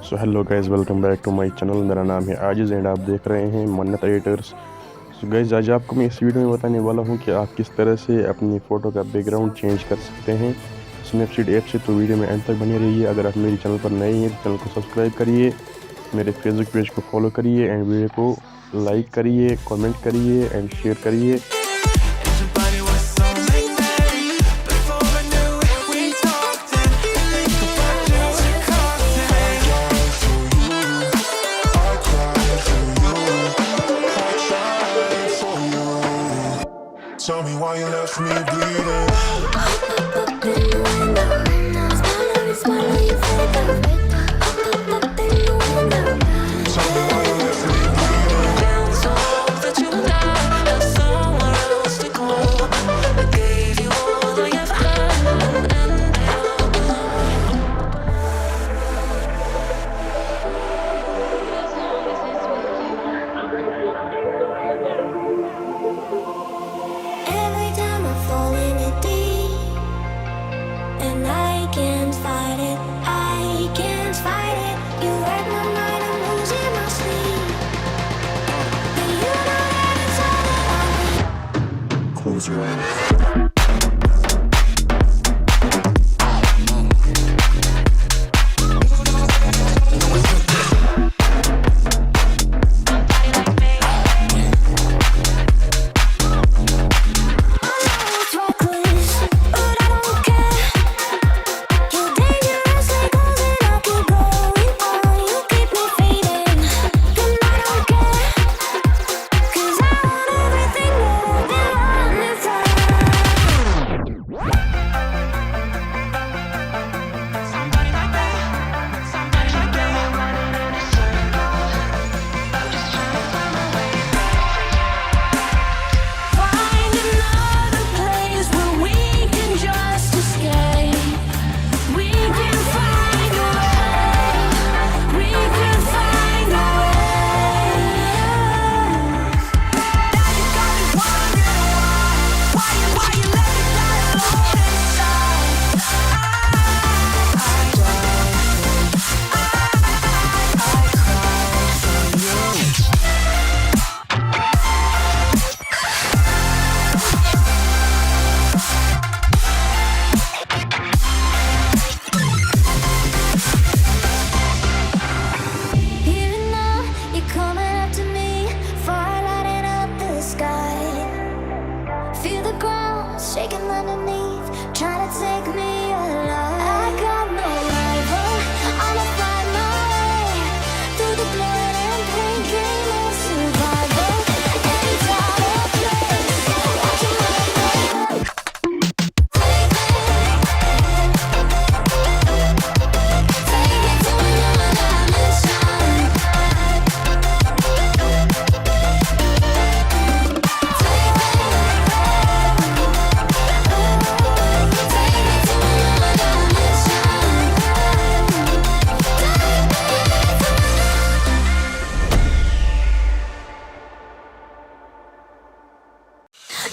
So hello guys, welcome back to my channel. मेरा नाम है आजिज़ एंड आप देख रहे हैं मन्नत एडिटर्स। सो गाइस, आज आपको मैं इस वीडियो में बताने वाला हूं कि आप किस तरह से अपनी फ़ोटो का बैकग्राउंड चेंज कर सकते हैं स्नैपसीड ऐप से। तो वीडियो में एंड तक बने रहिए। अगर आप मेरे चैनल पर नए हैं तो चैनल को सब्सक्राइब करिए, मेरे फेसबुक पेज को फॉलो करिए एंड वीडियो को लाइक करिए, कॉमेंट करिए एंड शेयर करिए। Tell me why you left me bleeding. Close your eyes. Shaking underneath, trying to take me alive. I got no rival, I'ma find my way through the blood and pain, game of survival. Any time or place, watching my life. Take me to another dimension.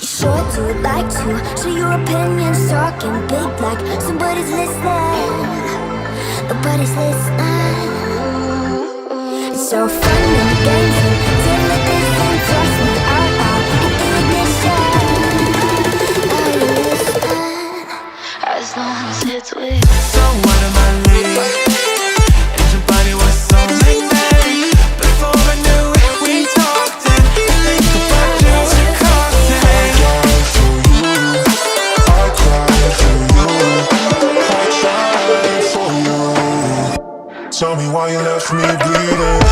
Sure do like to share your opinions, talking big like somebody's listening. Nobody's listening. It's so fun and games until the distance trust me out in the ignition. Are you listening? As long as it's with you. So what am I leaving? And your body was so magnetic. Before I knew it, we talked and think about you and cocktail. I died for you. I cried for you. I tried for you. Tell me why you left me bleeding.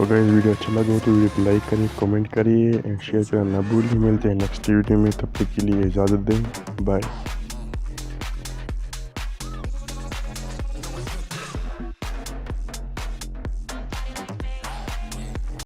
तो guys video अच्छा लगा हो तो video को like करिए, comment करिए and share करना ना भूलिए। मिलते हैं नेक्स्ट वीडियो में, तब तक के लिए इजाज़त दें, बाय।